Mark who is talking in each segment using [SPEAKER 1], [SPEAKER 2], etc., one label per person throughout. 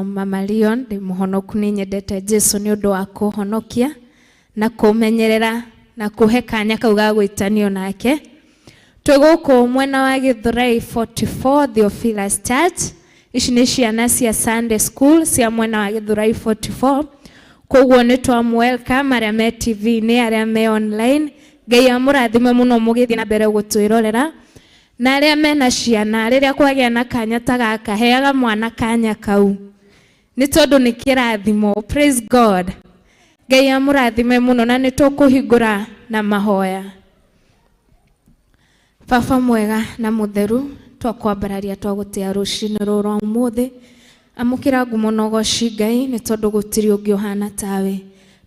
[SPEAKER 1] Mama Leon ndi muhonoku ni nyendete Jesu ni undu wa kuhonokia na kumenyerera na kuhe kanya kau ga gwitanio nake. Twi guku mwena wa Githurai 44 Theophilus Church. Ici ni ciana cia Sunday School cia mwena wa Githurai 44. Koguo ni twa welcome aria me TV ni aria me online. Ngai amurathime muno mugithie na mbere gutwirorera. Na aria mena ciana riria kwagia na kanya ta gaka heaga mwana kanya kau. Ni tondu ni kirathimo. Praise God. Ngai amurathime muno na ni tukuhingura na mahoya. Baba mwega na mutheru twakwambararia twagutia ruci-ini ruru umuthi amukira ngumo no goci Ngai ni tondu gutiri ungi uhana tawe.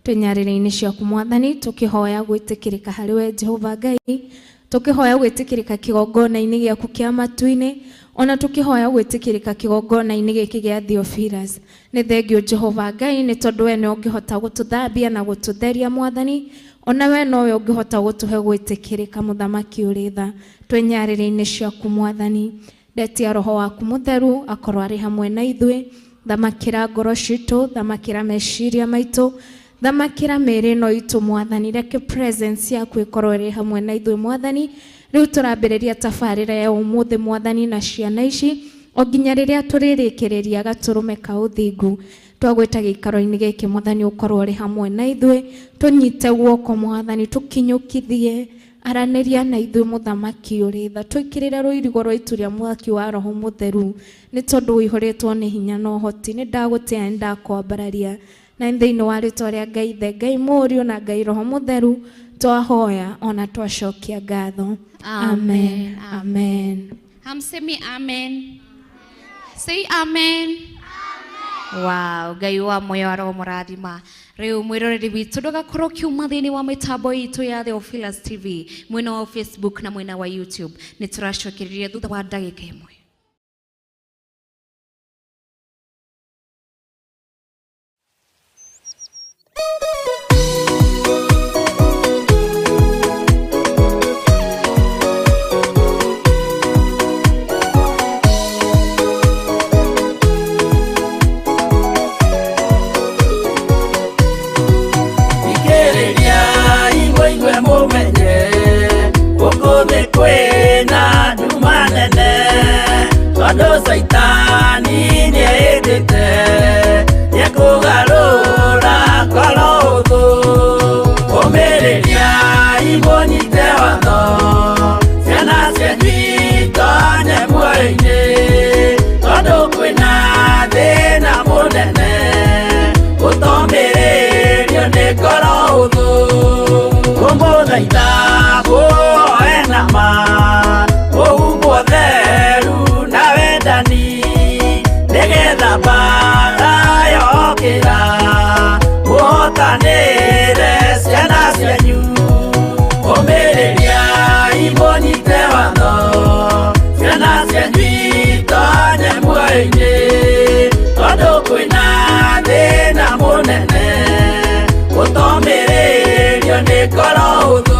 [SPEAKER 1] Twinyarire-ini ciaku Mwathani tukihoya gwitikirika hari we Jehova Ngai, tukihoya gwitikirika kigongona-ini giaku kia matu-ini, ona tukihoya gwitikirika kigongona-ini giki gia Theophilus. Ni thengio Jehova Ngai ni tondu we no ngihota gututhambia na gututheria Mwathani, ona we nowe ungihota gutuhe gwitikirika muthamaki uri tha. Twinyarire-ini ciaku Mwathani, ndetia roho waku mutheru akorwo ari hamwe na ithui, thamakira ngoro citu, thamakira meciria maitu, thamakira miri no itu Mwathani, reke presence yaku ikorwo iri hamwe na ithui Mwathani. Riu turambiriria tabarira ya umuthi Mwathani na ciana ici o nginya riria turirikiriria gaturume ka uthingu. Twagwita gikaro-ini giki Mwathani ukorwo uri hamwe na ithui, tunyite guoko Mwathani tukinyukithie, araniria na ithui muthamaki uri tha, twikirire ruirigo rwaitu ria mwaki wa roho mutheru ni tondu wihoretwo ni hinya no hoti. Ni ndagutia ndakwambararia na thiini wa ritwa ria Ngai the Ngai Muriu na Ngai Roho Mutheru twahoya ona twacokia ngatho. Amen. Amen.
[SPEAKER 2] Hamsemi amen. Say amen. Wow, Ngai wa moyo wa roho murathima. Riu mwiroreri witu ndugakorwo kiuma thiini wa mitambo itu ya Theophilus TV, mwena wa Facebook na mwena wa YouTube. Ni turacokiriria thutha wa ndagika imwe.
[SPEAKER 3] Kwena dumanene tondu saitani niendete nikugarura ngoro uthu kumiriria imunyite watho ciana cianyu tonye muoyo-ini tondu kwina thina munene gutomiririo ni ngoro uthu kumuthaitha Uguo theru na wendani nigetha mbara yokira muhotanire ciana cianyu kumiriria imunyite watho ciana cianyu tonye muoyo-ini tondu kwina thina munene gutomiririo ni ngoro uthu.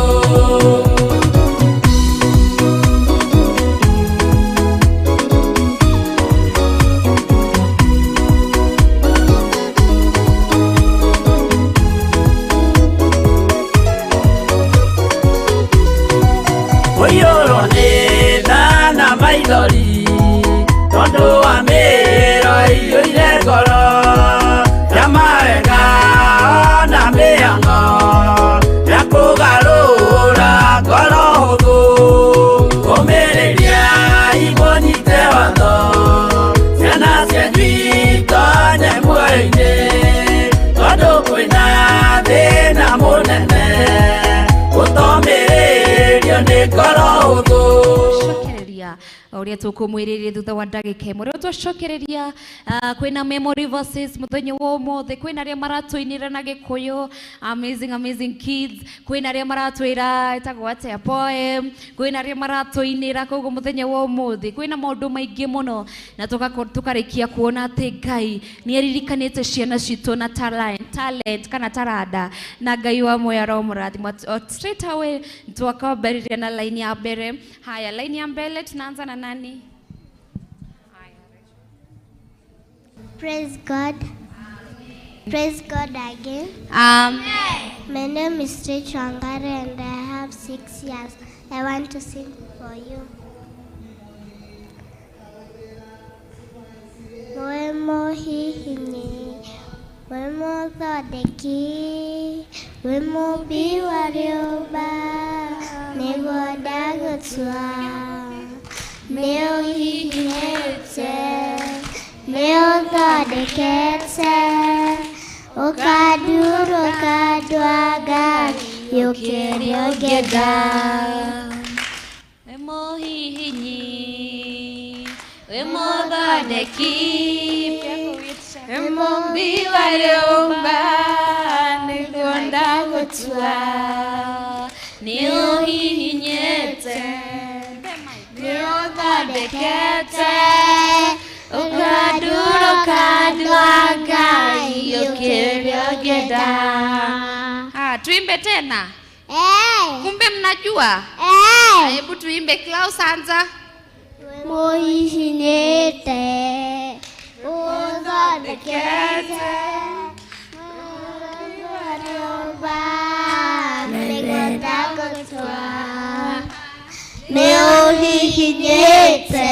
[SPEAKER 3] Tondu wa miro iyuire ngoro ya mawega ona miango ya kugarura ngoro huthu kumiriria imunyite watho ciana cianyu tonye muoyo-ini tondu kwina thina munene gutomiririo ni ngoro huthu. Uria tukumwiririe thutha wa ndagika imwe riu twacokereria kwina memory verses muthenya wa umuthi kwina aria maratuinira na Gikuyu amazing kids kwina aria maratwira etagwo atia poem kwina aria maratuinira koguo muthenya wa umuthi kwina maundu maingi muno na tukarikia kuona ati Ngai ni aririkanite ciana citu na talent kana tarada na Ngai wa moyo roho murathima. Straight away twakambariria na line ya mbere. Haya, line ya mbele tunaanza na nani?
[SPEAKER 4] Praise God. Praise God again. My name is Ciitu and I have 6 years. I want to sing for you. Wemo hihini, wemo thodeki, wemo biwarioba, nego dagotwa, neo hihinete, neo thodekete, okaduro kadwaga, yokeri ogeda.
[SPEAKER 3] Wemo hihini, wemo thodeki, wemo biwarioba, nego dagotwa, neo hihinyete, neo thodekete, okaduro kadwaga, yokeri ogeda. Tuimbe tena. Kumbe mnajua? Hebu tuimbe Klaus anza.
[SPEAKER 4] Moishinete, uzodekete, uzoba, negodagotwa, neohihinete,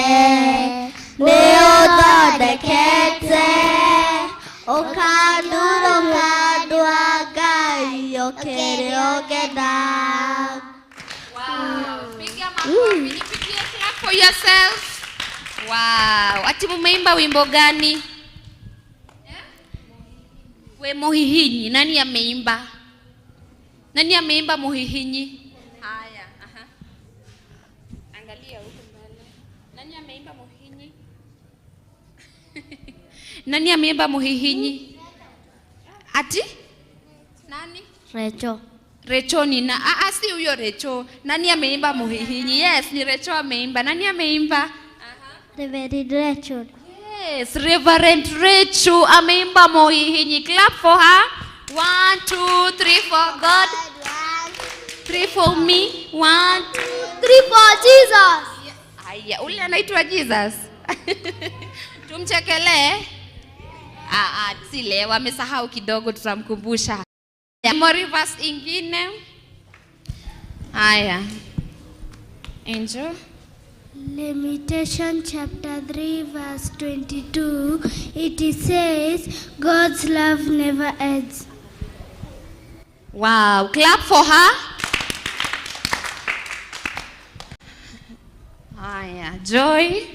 [SPEAKER 4] neododekete, okaduro kadwaga, yokeri ogeda.
[SPEAKER 3] Piga makofi, nipigie clap for yourself. Wow, ati mumeimba wimbo gani? We muhihinyi, nani ameimba? Nani ameimba muhihinyi? Haya, angalia huko mbele. Nani ameimba muhihinyi? Nani ameimba muhihinyi? Ati? Nani?
[SPEAKER 4] Recho.
[SPEAKER 3] Recho ni na si huyo Recho. Nani ameimba muhihinyi? Yes, ni Recho ameimba. Nani ameimba?
[SPEAKER 4] Reverend Recho.
[SPEAKER 3] Yes, Reverend Recho ameimba muhihinyi. Clap for her. 1, 2, 3 for God. 3 for me. 1, 2,
[SPEAKER 4] 3 for Jesus.
[SPEAKER 3] Haya, ule anaitwa Jesus. Tumchekelee. Sile wamesahau kidogo, tutamkumbusha. Memory verse ingine. Haya. Angel.
[SPEAKER 4] Lamentation chapter 3 verse 22. It says, God's love never ends.
[SPEAKER 3] Wow, clap for her. Haya, Joy.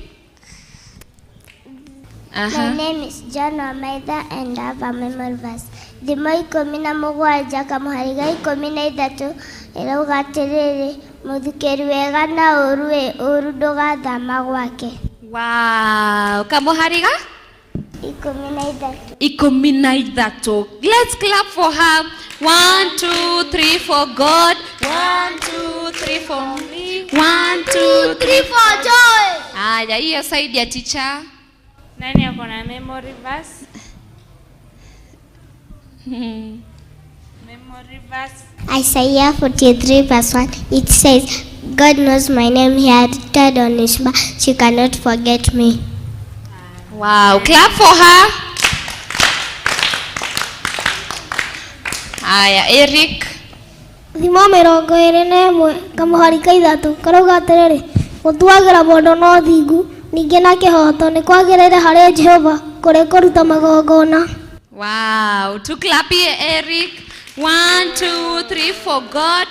[SPEAKER 4] My name is John Omaitha and I have a memory verse. Thimo ikũmi na mũgwanja kamuhariga ikũmi na ithatũ ĩrauga atĩrĩrĩ, mũthikĩri wega na ũru ndũgathama gwake.
[SPEAKER 3] Wow, kamuhariga ikũmi na ithatũ. Let's clap for her. 1, 2, 3 for God. 1, 2, 3 for me. 1, 2, 3
[SPEAKER 4] for Joy.
[SPEAKER 3] Haya, hiyo side ya teacher.
[SPEAKER 1] Nani ako na memory verse? Memory verse.
[SPEAKER 4] Isaiah 43 verse 1. It says, God knows my name. He had written on his back. She cannot forget me.
[SPEAKER 3] Wow, clap for her. Haya, Eric.
[SPEAKER 4] Thimo mĩrongo ĩrĩ na ĩmwe kamuharika ithatũ karauga atĩrĩrĩ, gũtuagĩra mũndũ no thingu, ningĩ na kĩhoto nĩ kwagĩrĩire harĩ Jehova kũrĩ kũruta magongona.
[SPEAKER 3] Wow, tuklapie Eric. 1, 2, 3 for God.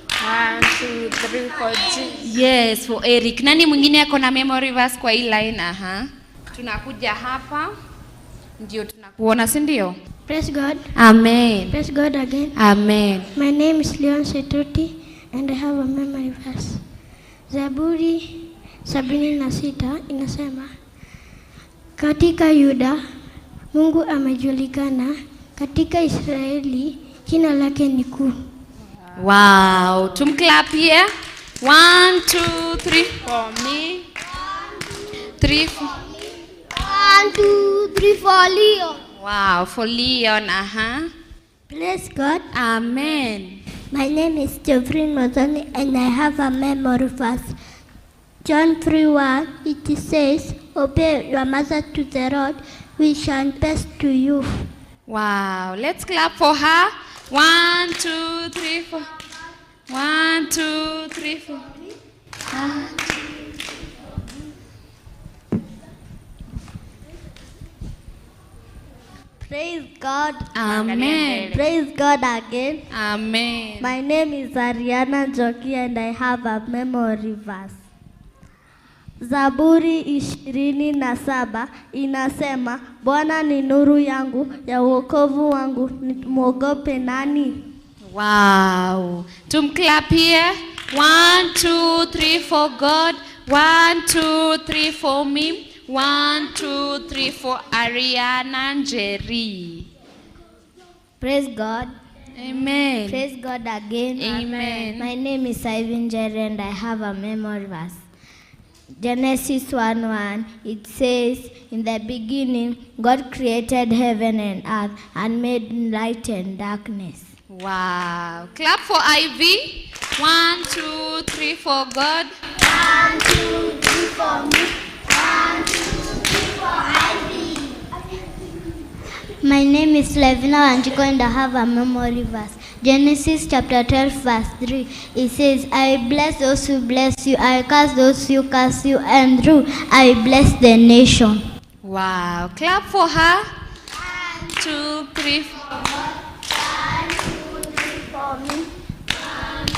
[SPEAKER 1] 1, 2, 3 for Jesus.
[SPEAKER 3] Yes, for Eric. Nani mwingine ako na memory verse kwa hii line? Tunakuja hapa ndio tunakuona, si ndio?
[SPEAKER 4] Praise God.
[SPEAKER 3] Amen.
[SPEAKER 4] Praise God again.
[SPEAKER 3] Amen.
[SPEAKER 4] My name is Leon Setuti and I have a memory verse. Zaburi 76 inasema, katika Yuda Mungu amejulikana, katika Israeli jina lake ni kuu.
[SPEAKER 3] Wow, tumklapie. 1, 2, 3 for me. 3 for
[SPEAKER 4] 1, 2, 3 for Leon.
[SPEAKER 3] Wow, for Leon.
[SPEAKER 4] Praise God.
[SPEAKER 3] Amen.
[SPEAKER 4] My name is Geoffrey Mozani and I have a memory verse. John 3:1, it says, obey your mother to the Lord, which shall best to you.
[SPEAKER 2] Wow, let's clap for her. 1, 2, 3, 4. 1, 2, 3, 4.
[SPEAKER 4] Praise God.
[SPEAKER 2] Amen.
[SPEAKER 4] Praise God again.
[SPEAKER 2] Amen.
[SPEAKER 4] My name is Ariana Joki and I have a memory verse. Zaburi 27 inasema, Bwana ni nuru yangu ya wokovu wangu, nimwogope nani?
[SPEAKER 2] Wow. Tumclap here. 1, 2, 3 for God. 1, 2, 3 for me. 1, 2, 3 for Ariana and Jerry.
[SPEAKER 4] Praise God.
[SPEAKER 2] Amen.
[SPEAKER 4] Praise God again.
[SPEAKER 2] Amen.
[SPEAKER 4] My name is Ivan Jerry and I have a memory verse. Genesis 1:1, it says, in the beginning, God created heaven and earth and made light and darkness.
[SPEAKER 2] Wow. Clap for Ivy. 1, 2, 3 for God.
[SPEAKER 4] 1, 2, 3 for me. 1, 2, 3 for Ivy. My name is Levina Wanjiko and I have a memory verse. Genesis chapter 12 verse 3. It says, I bless those who bless you, I curse those who curse you, and through I bless the nation.
[SPEAKER 2] Wow. Clap for her. 1, 2, 3 for
[SPEAKER 4] 1, 2, 3 for me. 1, 2,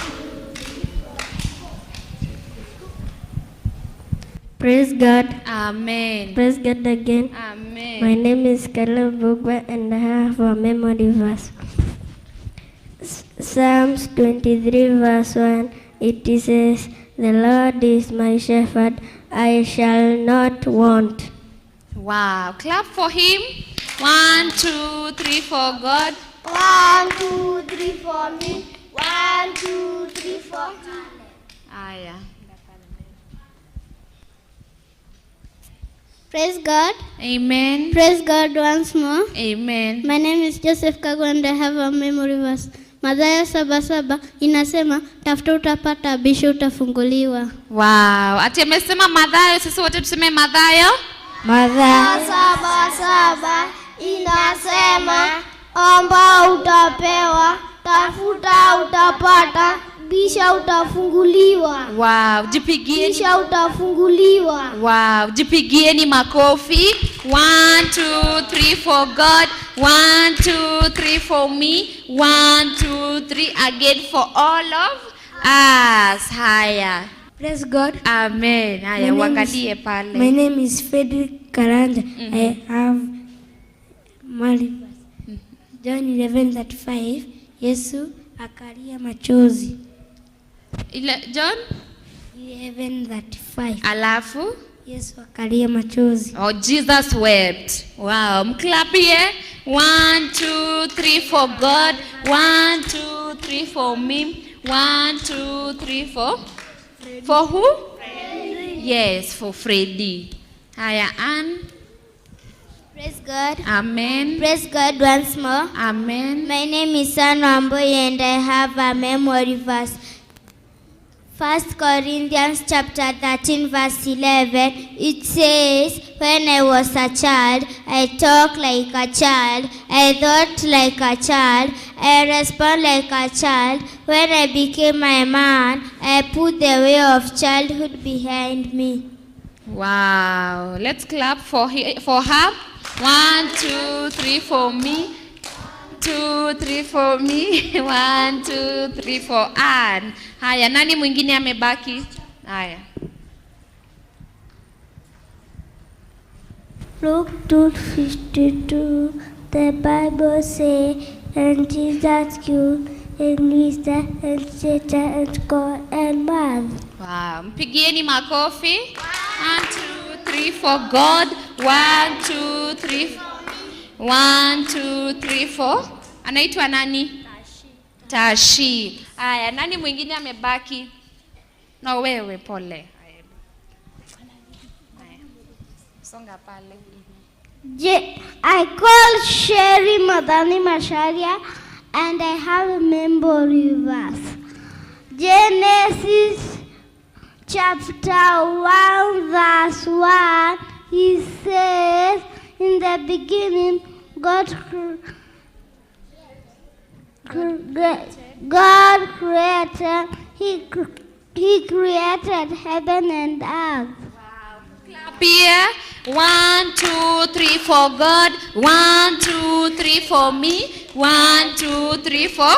[SPEAKER 4] 3 for Praise God.
[SPEAKER 2] Amen.
[SPEAKER 4] Praise God again.
[SPEAKER 2] Amen.
[SPEAKER 4] My name is Caleb Bugwa and I have a memory verse. Psalms 23 verse 1, it says, the Lord is my shepherd, I shall not want.
[SPEAKER 2] Wow. Clap for him. 1, 2, 3 for God.
[SPEAKER 4] 1, 2, 3 for me. 1, 2, 3 for
[SPEAKER 2] Aya.
[SPEAKER 4] Praise God.
[SPEAKER 2] Amen.
[SPEAKER 4] Praise God once more.
[SPEAKER 2] Amen.
[SPEAKER 4] My name is Joseph Kago and I have a memory verse. Mathayo 7:7 inasema, tafuta utapata, bisha utafunguliwa.
[SPEAKER 2] Wow. Ati amesema Mathayo, sisi wote tuseme Mathayo.
[SPEAKER 4] Mathayo 7:7 inasema, omba utapewa, tafuta utapata, bisha utafunguliwa.
[SPEAKER 2] Wow. Jipigieni.
[SPEAKER 4] Bisha utafunguliwa.
[SPEAKER 2] Wow. Jipigieni makofi. 1, 2, 3 for God. 1, 2, 3 for me. 1, 2, 3 again for all of us. Haya.
[SPEAKER 4] Praise God.
[SPEAKER 2] Amen. Haya, wangalie pale.
[SPEAKER 4] My name is Frederick Karanja. I have Mary. John 11:35. Yesu akalia machozi.
[SPEAKER 2] John
[SPEAKER 4] 11:35.
[SPEAKER 2] alafu
[SPEAKER 4] Yesu akalia machozi.
[SPEAKER 2] Oh, Jesus wept. Wow. Mclap here. 1, 2, 3 for God. 1, 2, 3 for me. 1, 2, 3 for Freddy. For who? Freddy. Yes, for Freddy. Haya, Ann.
[SPEAKER 4] Praise God.
[SPEAKER 2] Amen.
[SPEAKER 4] Praise God once more.
[SPEAKER 2] Amen.
[SPEAKER 4] My name is San Wamboy and I have a memory verse. 1 Corinthians chapter 13 verse 11, it says, when I was a child, I talked like a child, I thought like a child, I respond like a child. When I became a man, I put the way of childhood behind me.
[SPEAKER 2] Wow. Let's clap for her. 1, 2, 3 for me. 2, 3 for me. 1, 2, 3 for Ann. Haya, nani mwingine amebaki? Haya.
[SPEAKER 4] Luke 2:52, the Bible says, and Jesus killed and wisdom and Satan and God and man.
[SPEAKER 2] Wow. Mpigieni makofi. 1, 2, 3 for God. 1, 2, 3. 1, 2, 3 for. Anaitwa nani? Tashi. Haya, nani mwingine amebaki? No, wewe pole. Haya. Songa pale.
[SPEAKER 4] I call Sherry Madani Masharia and I have a memory verse. Genesis chapter 1 verse 1, he says, in the beginning, God created, he created heaven and earth.
[SPEAKER 2] Clap here. 1, 2, 3 for God. 1, 2, 3 for me. 1, 2, 3 for.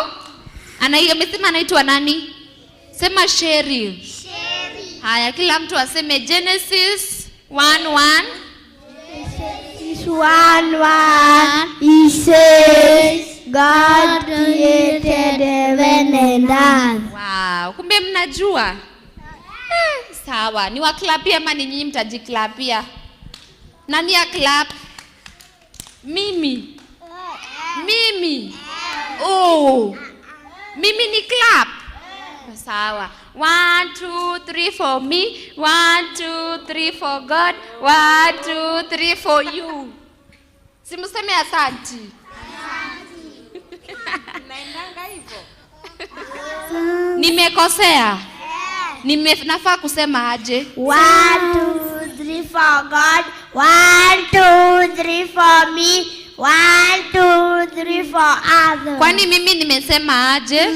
[SPEAKER 2] Amesema anaitwa nani? Sema Sherry. Haya, kila mtu aseme Genesis 1:1.
[SPEAKER 4] Genesis 1:1. He says, God created heaven and earth.
[SPEAKER 2] Wow, kumbe mnajua. Sawa, ni waklapia ama ni nyinyi mtajiklapia? Nani ya clap? Mimi. Oh. Mimi ni clap. Sawa. 1, 2, 3 for me. 1, 2, 3 for God. 1, 2, 3 for you. Simuseme asante. Naendanga hivyo. Nimekosea? Nafaa kusema aje?
[SPEAKER 4] 1, 2, 3 for God. 1, 2, 3 for me. 1, 2, 3 for others.
[SPEAKER 2] Kwani mimi nimesema aje?
[SPEAKER 4] 1,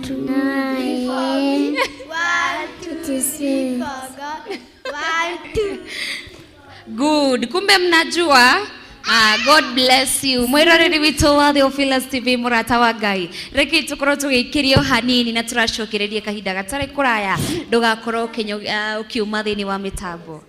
[SPEAKER 4] 2, 3 for God. 1, 2.
[SPEAKER 2] Good. Kumbe mnajua? God bless you. Mwiroreri witu wa Theophilus TV murata wa Ngai. Reke tukorwo tugikirio hanini na turacokereria kahinda gatari kuraya. Ndugakorwo ukiuma thini wa mitambo.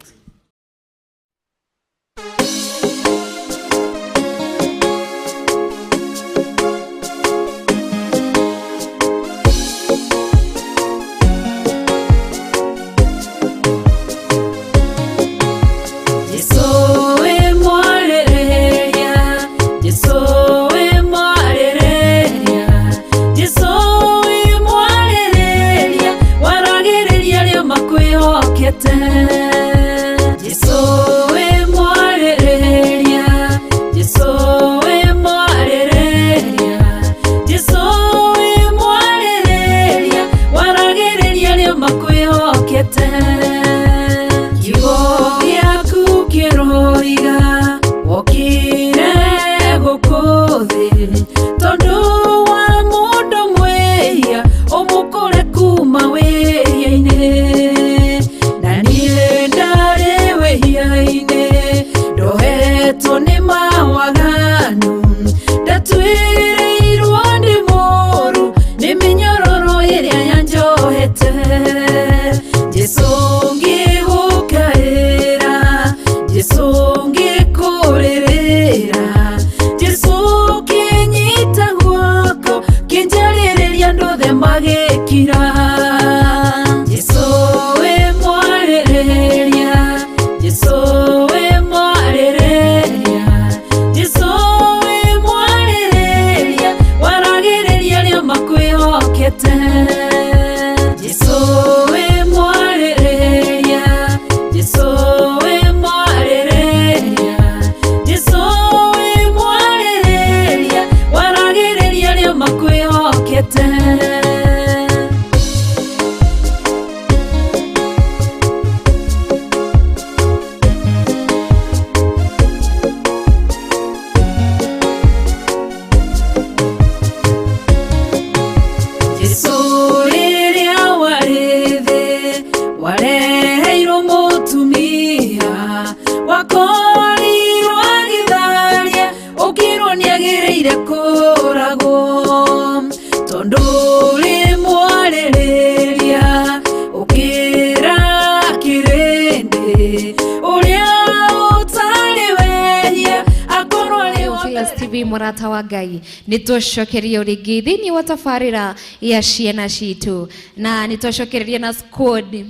[SPEAKER 2] Murata wa Ngai nitoshokeria ringi thini wa tafarira ya Ciana Ciitu na nitoshokeria na squad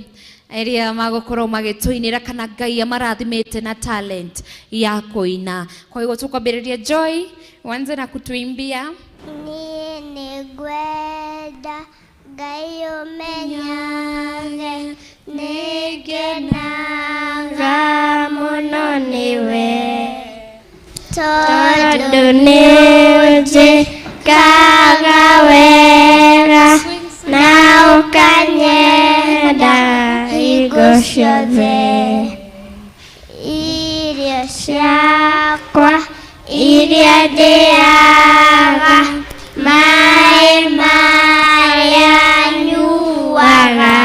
[SPEAKER 2] area magokorwo magituinira kana Ngai amarathimite na talent ya kuina. Kwa hiyo tukwambiriria Joy wanze na kutuimbia
[SPEAKER 4] ni gwenda Ngai umenyage nigenaga muno niwe tondu niunjikaga wega na ukanyenda hingo ciothe irio ciakwa iria ndĩaga, maĩ marĩa nyuaga,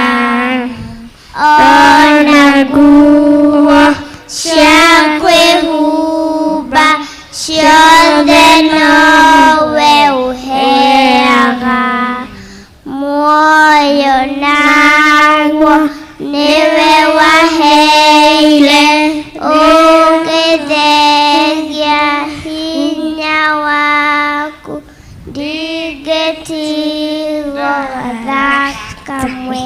[SPEAKER 4] ona nguo cia kwĩhumba ciothe nowe ũheaga, muoyo naguo niwe waheire, ũngĩtheria hinya waku ndingĩtigwo thakamwe.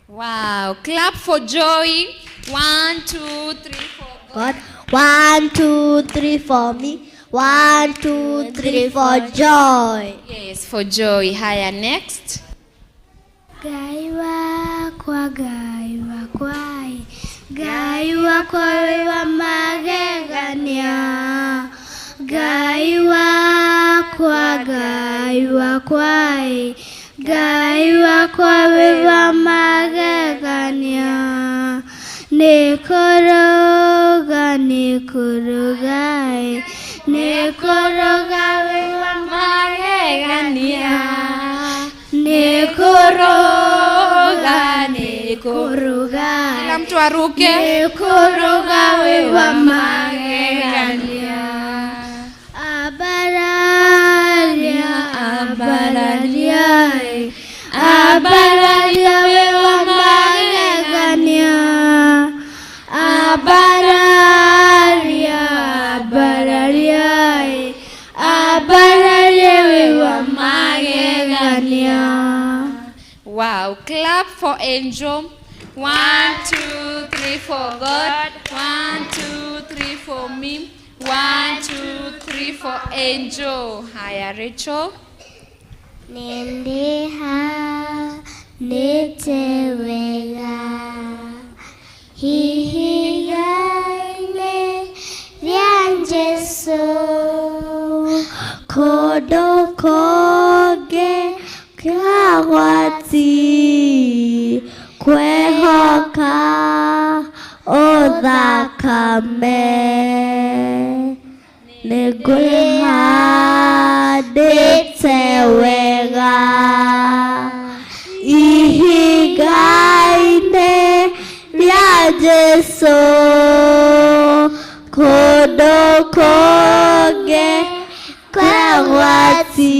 [SPEAKER 2] Wow, clap for joy. 1, 2, 3 for God.
[SPEAKER 4] 1, 2, 3 for me. 1, 2, 3 for joy.
[SPEAKER 2] Yes, for joy. Higher next.
[SPEAKER 4] Ngai wakwa, Ngai wakwa, Ngai wakwa wĩ wa magegania. Ngai wakwa, Ngai wakwa, Ngai wakwa wĩ wa magegania. Nĩkũrũga, nĩkũrũga, nĩkũrũga wĩ wa magegania. Nĩkũrũga, nĩkũrũga,
[SPEAKER 2] Kila mtu aruke.
[SPEAKER 4] nĩkũrũga wĩ wa magegania. Abararia, abararia, abararia wĩ wa magegania. Abararia, abararia, abararia wĩ wa magegania.
[SPEAKER 2] Wow, clap for angel. 1, 2, 3 for God. 1, 2, 3 for me. 1, 2, 3 for angel. Higher Rachel.
[SPEAKER 4] Nĩndĩhanĩte wega ihiga-inĩ rĩa Jesũ, kũndũ kũngĩ kagwati kwĩhoka ũthakame. Nĩngwĩhandĩte wega ihiga-inĩ rĩa Jesũ, kũndũ kũngĩ kagwati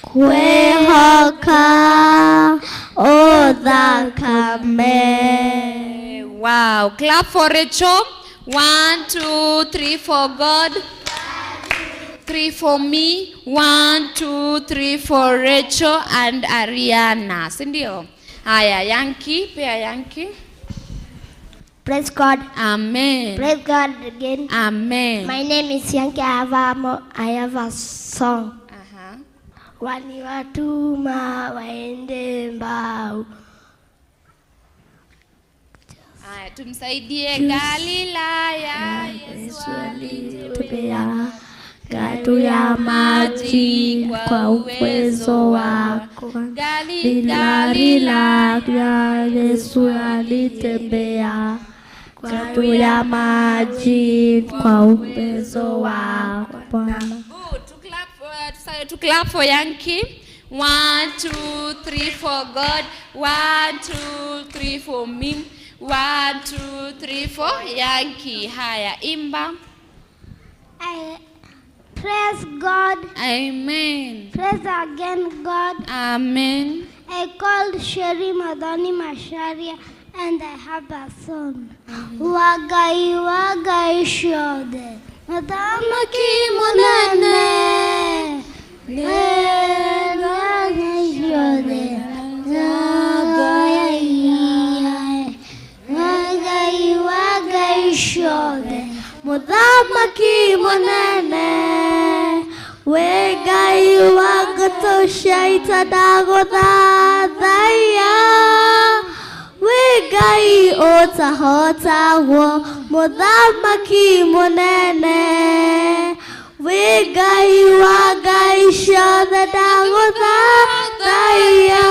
[SPEAKER 4] kwĩhoka ũthakame.
[SPEAKER 2] Wow, clap for Rachel. 1, 2, 3 for God. 3 for me. 1, 2, 3 for Rachel and Ariana. Sindio? Haya, Yankee. Pia Yankee.
[SPEAKER 4] Praise God.
[SPEAKER 2] Amen.
[SPEAKER 4] Praise God again.
[SPEAKER 2] Amen.
[SPEAKER 4] My name is Yankee. I have a song. Waniwatuma waende mbao.
[SPEAKER 2] Haya, tumsaidie. Galilaya, Yesu
[SPEAKER 4] alitembea kando ya maji kwa uwezo wako. Galilaya, Yesu alitembea kando ya maji kwa uwezo wako.
[SPEAKER 2] Good. To clap for Yankee. 1, 2, 3 for God. 1, 2, 3 for me. 1, 2, 3 for Yankee. Haya, imba.
[SPEAKER 4] I praise God.
[SPEAKER 2] Amen.
[SPEAKER 4] Praise again God.
[SPEAKER 2] Amen.
[SPEAKER 4] I called Sherry Madani Masharia and I have a son. Wagai wagai shode. Madamaki munane. Wagai shode. Wagai wagai shode. Madamaki munane. Wegai wagatosha itadagodadaya. Wegai otahotahwo muthamaki munene. Wegai wagai ciothe ndagũthathaiya.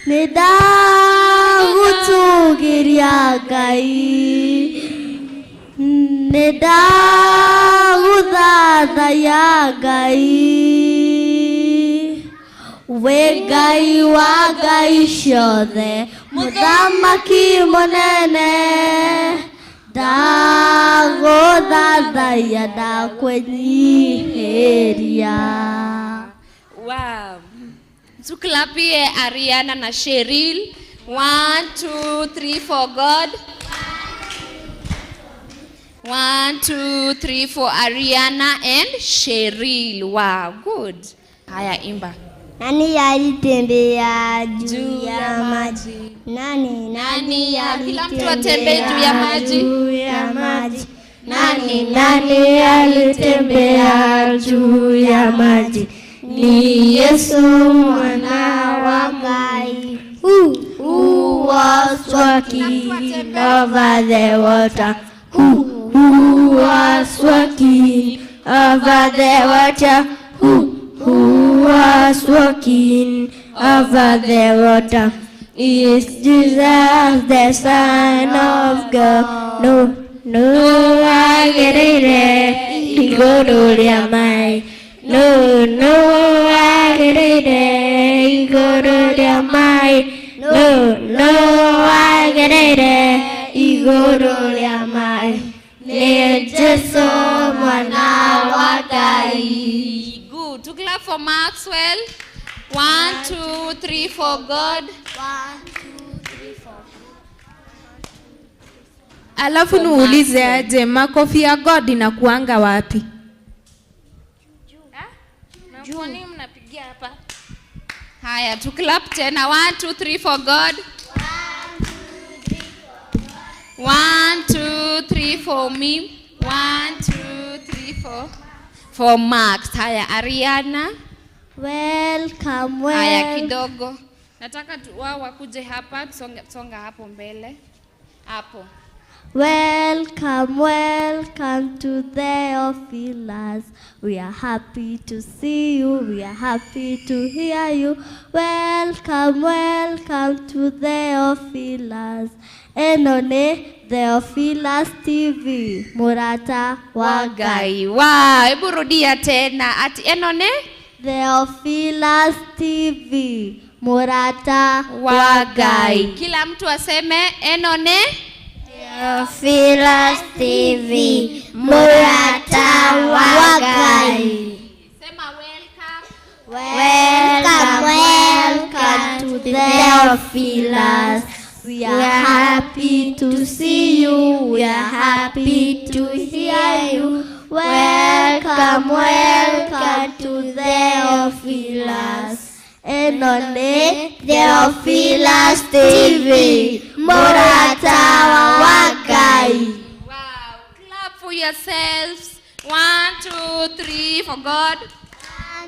[SPEAKER 4] Nĩndagũtũgĩria Ngai Nĩndagũthathaiya Ngai, wĩ Ngai wa ngai ciothe, mũthamaki mũnene. Ndagũthathaiya ndakwĩnyihĩria.
[SPEAKER 2] Wow. Tuklapie Ariana na Cheryl. 1, 2, 3 for God. 1, 2, 3 for Ariana and Cheryl. Wow, good. Haya, imba.
[SPEAKER 4] Nani alitembea juu ya maji? Nani
[SPEAKER 2] Kila mtu atembee juu ya maji.
[SPEAKER 4] Nani alitembea juu ya maji? Ni Yesu mwana wa Ngai. Who was walking over the water? Who was walking over the water? Who was walking over the water? Is Jesus the Son of God? No, I get it. He go to the mind. No, I get it. He go to the mind. No, I get it. He go to the mind. Ni Yesu mwana wa Ngai.
[SPEAKER 2] Good. To clap for Maxwell. 1, 2, 3 for God.
[SPEAKER 4] 1, 2, 3, 4.
[SPEAKER 1] Alafu niulize aje, makofi ya God inakuanga wapi?
[SPEAKER 2] Juani mnapigia hapa. Haya, to clap tena. 1, 2, 3 for God. 1, 2, 3 for me. 1, 2, 3 for Max. Haya, Ariana.
[SPEAKER 4] Welcome.
[SPEAKER 2] Haya, kidogo. Nataka wao wakuje hapa, songa hapo mbele. Hapo.
[SPEAKER 4] Welcome to Theophilus. We are happy to see you. We are happy to hear you. Welcome to Theophilus. Enone Theophilus TV. Murata wa Ngai.
[SPEAKER 2] Wow, hebu rudia tena. Ati enone
[SPEAKER 4] Theophilus TV. Murata
[SPEAKER 2] wa Ngai. Kila mtu aseme enone
[SPEAKER 4] Theophilus TV. Murata wa Ngai.
[SPEAKER 2] Sema
[SPEAKER 4] Welcome to Theophilus. We are happy to see you. We are happy to hear you. Welcome to Theophilus. Enone Theophilus TV. Murata wa Ngai.
[SPEAKER 2] Wow, clap for yourselves. 1, 2, 3 for God.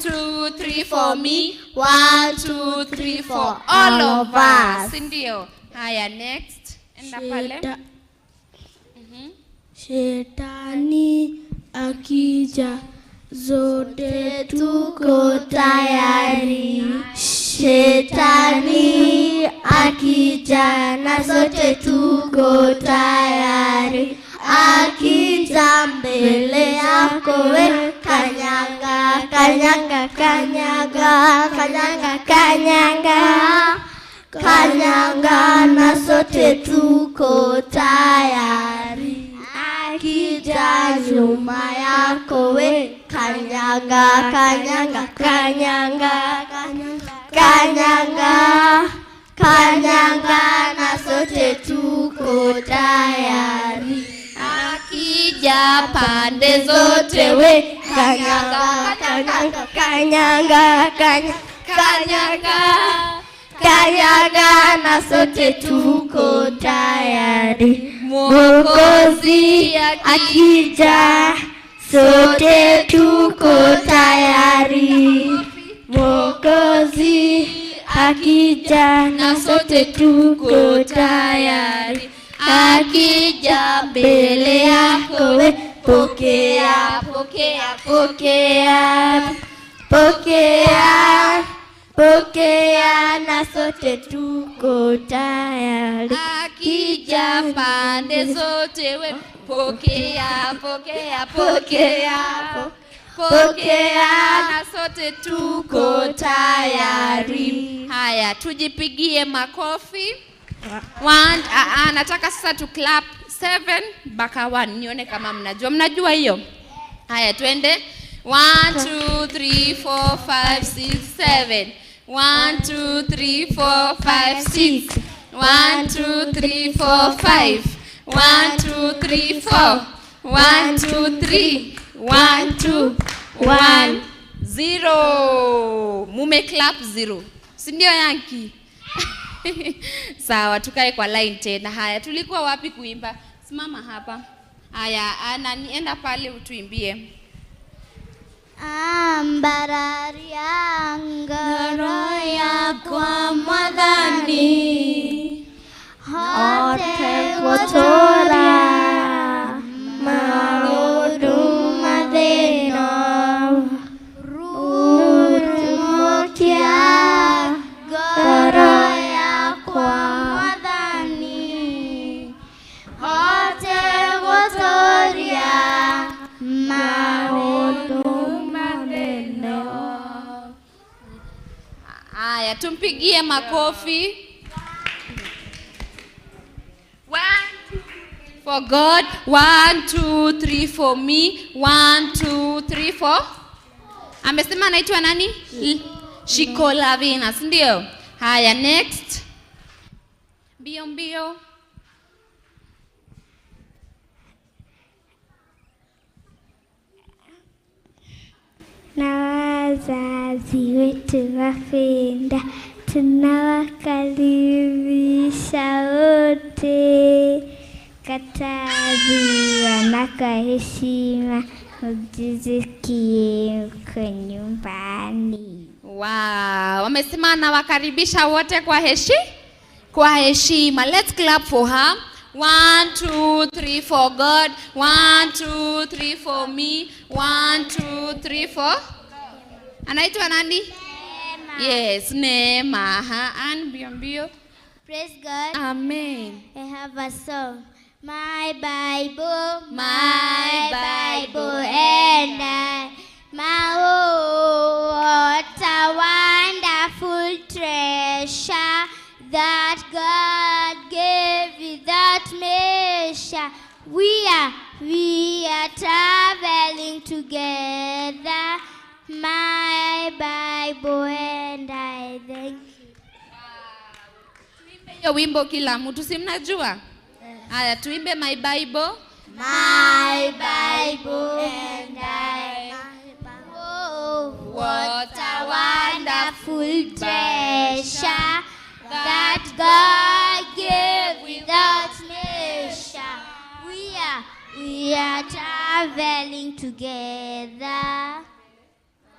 [SPEAKER 2] 2, 3 for me. 1, 2, 3 for all of us. Ndio. Haya, next. Enda pale.
[SPEAKER 4] Shetani akija, zote tuko tayari. Shetani akija, na zote tuko tayari. Akija mbele yako we, kanyanga, kanyanga, kanyanga, kanyanga, kanyanga, kanyanga, na sote tuko tayari. Akija nyuma yako we, kanyanga, kanyanga, kanyanga, kanyanga, kanyanga, na sote tuko tayari.
[SPEAKER 2] Akija pande zote we,
[SPEAKER 4] Kanyanga, kanyanga, kanyanga, kanyanga, kanyanga, na sote tuko tayari. Mwokozi akija, sote tuko tayari. Mwokozi akija, na sote tuko tayari. Akija mbele yako we, pokea, pokea, pokea, pokea, pokea, na sote tuko tayari.
[SPEAKER 2] akija pande zote we, Pokea, pokea, pokea. Pokea na sote tuko tayari. Haya, tujipigie makofi. Nataka sasa tu clap 7 mpaka 1. Nione kama mnajua hiyo. Haya, twende. 1 2 3 4 5 6 7. 1 2 3 4 5 6. 1 2 3 4 5. 1 2 3 4. 1 2 3. 1 2 1 0. Mume clap 0. Si ndio Yanki? Sawa, tukae kwa line tena. Haya, tulikuwa wapi kuimba? Simama hapa. Haya, nienda pale utuimbie.
[SPEAKER 4] Ambararia ngoro ya kwa Mwathani hote gutura maundu mathino rutimokia ngoro ya kwa Mwathani hote guturia maundu mathino.
[SPEAKER 2] Haya, tumpigie makofi. 1 for God, 1 2 3 for me, 1 2 3 for. Amesema anaitwa nani? Shikolavina, ndio? Haya, next. Mbio mbio.
[SPEAKER 4] Na wazazi wetu wapenda, tunawakaribisha wote. Kataziwa na kwa heshima, mjisikie mko nyumbani.
[SPEAKER 2] Wow, wamesema anawakaribisha wote kwa heshima. Let's clap for her. 1 2 3 for God, 1 2 3 for me, 1 2 3 for. Anaitwa nani?
[SPEAKER 4] Neema.
[SPEAKER 2] Yes, Neema. Mbio mbio.
[SPEAKER 4] Praise God.
[SPEAKER 2] Amen.
[SPEAKER 4] I have a song. My Bible, and I, what a wonderful treasure that God gave without measure. We are traveling together. My Bible and I, thank you.
[SPEAKER 2] Tuimbe hiyo wimbo kila mtu, si mnajua? Haya, tuimbe my Bible.
[SPEAKER 4] My Bible and I. Oh, what a wonderful treasure that God gave without measure. We are traveling together.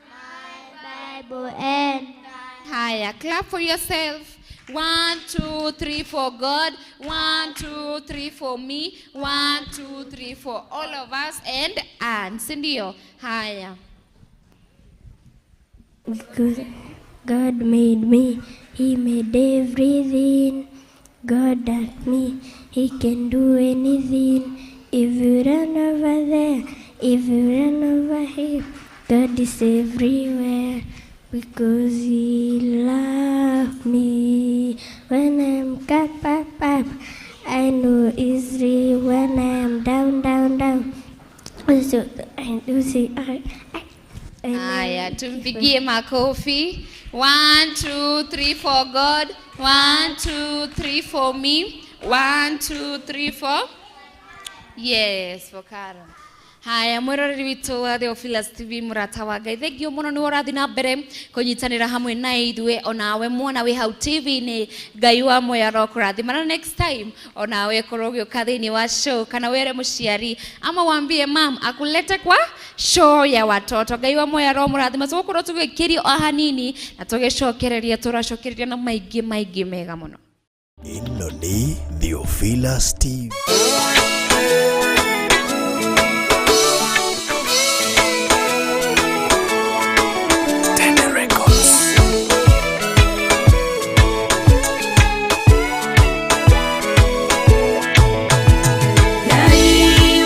[SPEAKER 4] My Bible and I.
[SPEAKER 2] Haya, clap for yourself. 1 2 3 for God, 1 2 3 for me, 1 2 3 for all of us and sindio. Haya.
[SPEAKER 4] Because God made me, He made everything. God at me, He can do anything. If you run over there, if you run over here, God is everywhere. Because He loves me. When I'm up, I know He's real. When I'm down, so I do see
[SPEAKER 2] Haya, tumpigie makofi. 1 2 3 for God, 1 2 3 for me, 1 2 3 for. Yes, for Karen. Haya, mwiroreri witu wa Theophilus TV murata wa Ngai, thengio muno ni urathi na mbere kunyitanira hamwe na ithue onawe mwana wi hau TV ni Ngai wa moyo arokurathima. Next time onawe korwo gioka thiini wa show kana were muciari ama wambie mam akulete kwa show ya watoto. Ngai wa moyo aromurathima tugukorwo tugikirio o hanini na tugicokereria turacokereria na maingi mega muno.
[SPEAKER 5] Ino ni Theophilus TV.
[SPEAKER 3] Ngai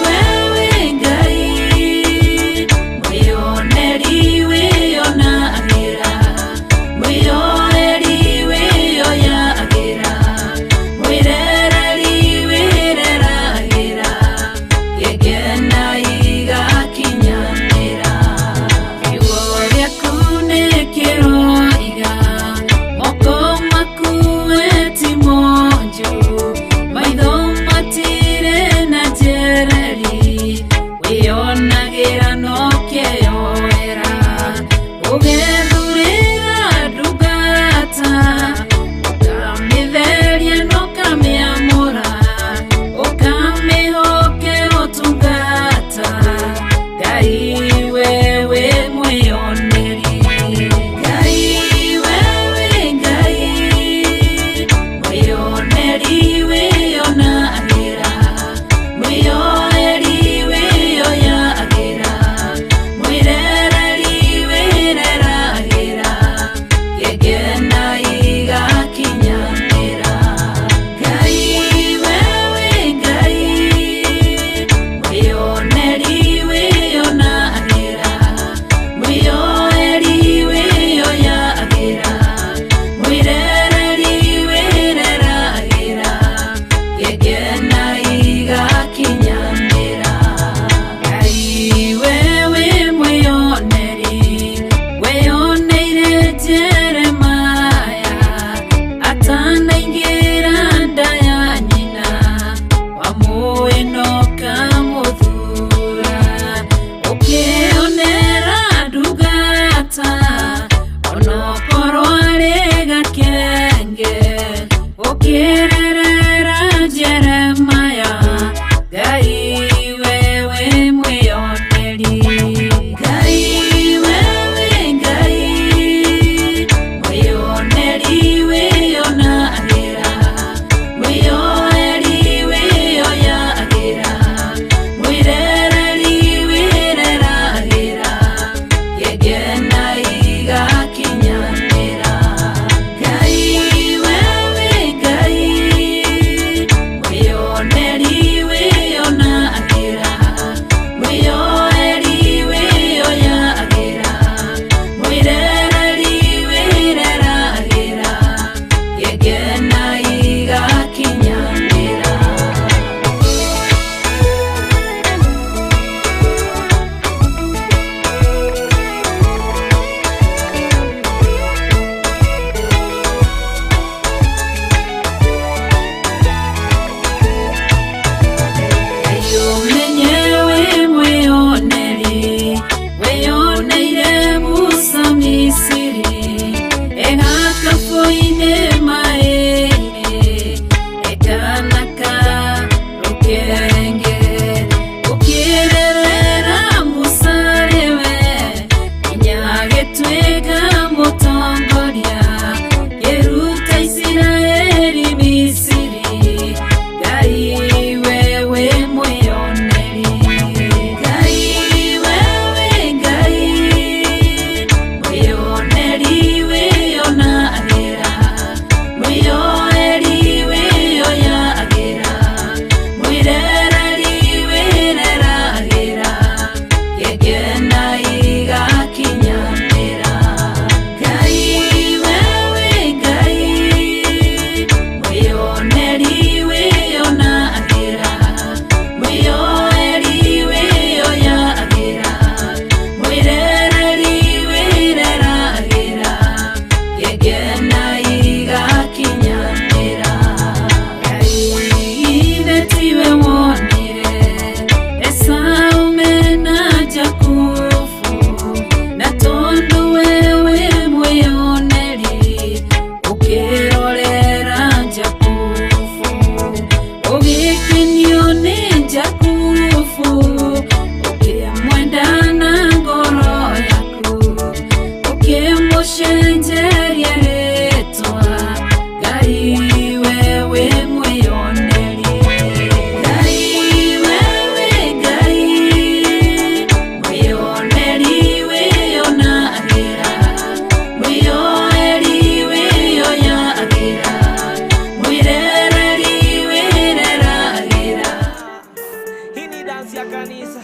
[SPEAKER 6] kanisa.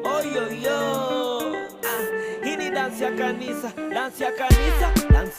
[SPEAKER 6] Oh yo yo. Hii ni dance ya kanisa, dance ya kanisa, dance